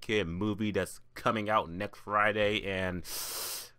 Kid movie that's coming out next Friday, and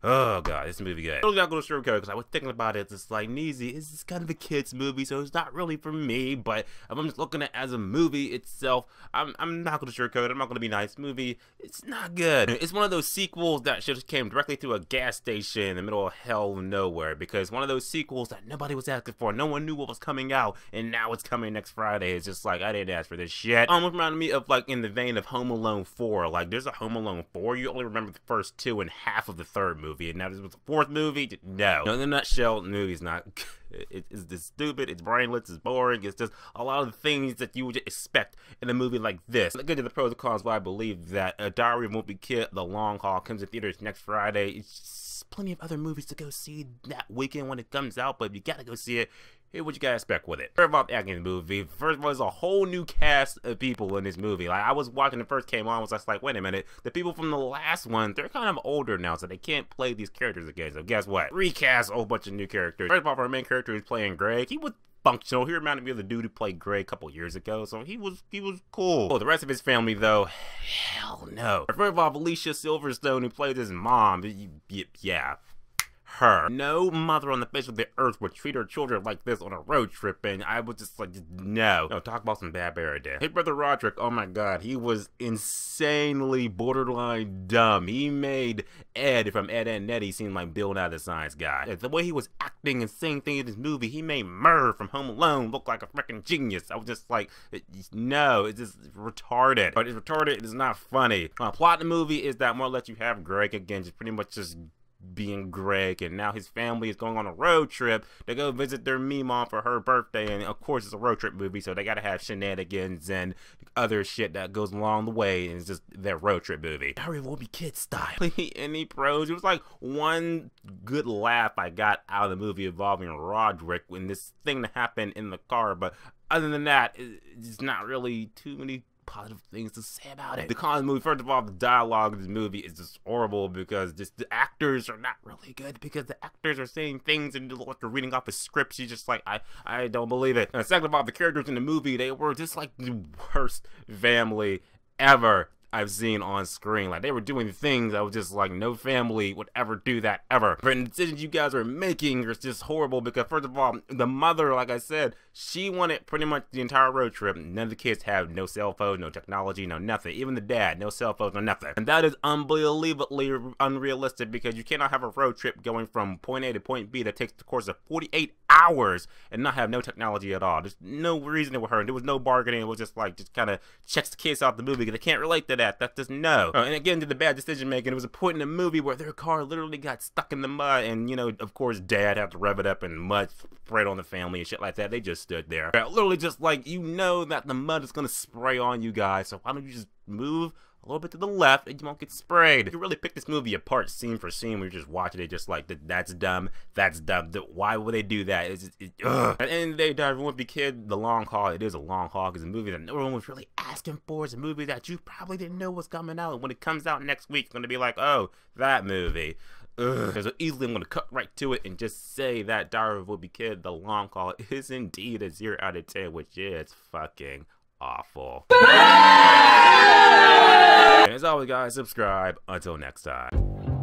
oh god, this movie good. I'm not gonna sugarcoat because I was thinking about it. It's like, Nezzy, it's kind of a kid's movie, so it's not really for me. But if I'm just looking at it as a movie itself, I'm not gonna sugarcoat it. I'm not gonna be nice. Movie, it's not good. It's one of those sequels that just came directly to a gas station in the middle of hell nowhere, because one of those sequels that nobody was asking for. No one knew what was coming out, and now it's coming next Friday. It's just like, I didn't ask for this shit. Almost reminded me of, like, in the vein of Home Alone 4. Like, there's a Home Alone 4. You only remember the first two and half of the third movie, and now this was the fourth movie. No, in a nutshell, the movie's not. It's stupid. It's brainless. It's boring. It's just a lot of the things that you would expect in a movie like this. Let's get to the pros and cons. Why I believe that A Diary of a Wimpy Kid, The Long Haul, comes in theaters next Friday. It's just plenty of other movies to go see that weekend when it comes out, but if you gotta go see it, here's what you gotta expect with it. First of all, the acting in the movie. First of all, there's a whole new cast of people in this movie. Like, I was watching it first came on, I was just like, wait a minute, the people from the last one, they're kind of older now, so they can't play these characters again. So guess what? Recast a whole bunch of new characters. First of all, our main character is playing Greg. He was functional. He reminded me of the dude who played Greg a couple years ago, so he was cool. Oh, the rest of his family, though, hell no. First of all, Alicia Silverstone, who played his mom, yeah. Her. No mother on the face of the earth would treat her children like this on a road trip, and I was just like, no. Talk about some bad Barrett. His brother Roderick, oh my god, he was insanely borderline dumb. He made Ed from Ed and Nettie seem like Bill Nye the Science Guy. The way he was acting and saying things in this movie, he made Murr from Home Alone look like a freaking genius. I was just like, no, it's just retarded. But it's retarded, it's not funny. Plot in the movie is that more or less you have Greg again, just pretty much just being Greg, and now his family is going on a road trip to go visit their mom for her birthday, and of course it's a road trip movie, so they gotta have shenanigans and other shit that goes along the way, and it's just their road trip movie. Diary of a Wimpy Kid style. Any pros? It was like one good laugh I got out of the movie involving Roderick when this thing that happened in the car, but other than that, it's not really too many positive things to say about it. The con of the movie, first of all, the dialogue of this movie is just horrible because just the actors are not really good, because the actors are saying things and like they're reading off of scripts. You're just like, I don't believe it. And second of all, the characters in the movie, they were just like the worst family ever I've seen on screen. Like, they were doing things I was just like, no family would ever do that ever. And the decisions you guys are making are just horrible, because first of all, the mother, like I said, she wanted pretty much the entire road trip. None of the kids have no cell phones, no technology, no nothing. Even the dad, no cell phones, no nothing. And that is unbelievably unrealistic, because you cannot have a road trip going from point A to point B that takes the course of 48 hours and not have no technology at all. There's no reason with her. There was no bargaining. It was just like, just kind of checks the kids out the movie, because they can't relate to that. That's just no. And again, to the bad decision making, it was a point in the movie where their car literally got stuck in the mud, and, you know, of course, dad had to rev it up, and mud sprayed on the family and shit like that. They just stood there. But literally just like, you know that the mud is gonna spray on you guys, so why don't you just move a little bit to the left and you won't get sprayed. You can really pick this movie apart scene for scene when you're just watching it, just like, that's dumb, that's dumb. Why would they do that? Ugh. At the end of the day, Diary of a Wimpy Kid, The Long Haul, it is a long haul, because it's a movie that no one was really asking for. It's a movie that you probably didn't know was coming out, and when it comes out next week, it's going to be like, oh, that movie. Ugh. So easily I'm going to cut right to it and just say that Diary of a Wimpy Kid, The Long Haul, is indeed a 0 out of 10, which is fucking awful. And as always, guys, subscribe. Until next time.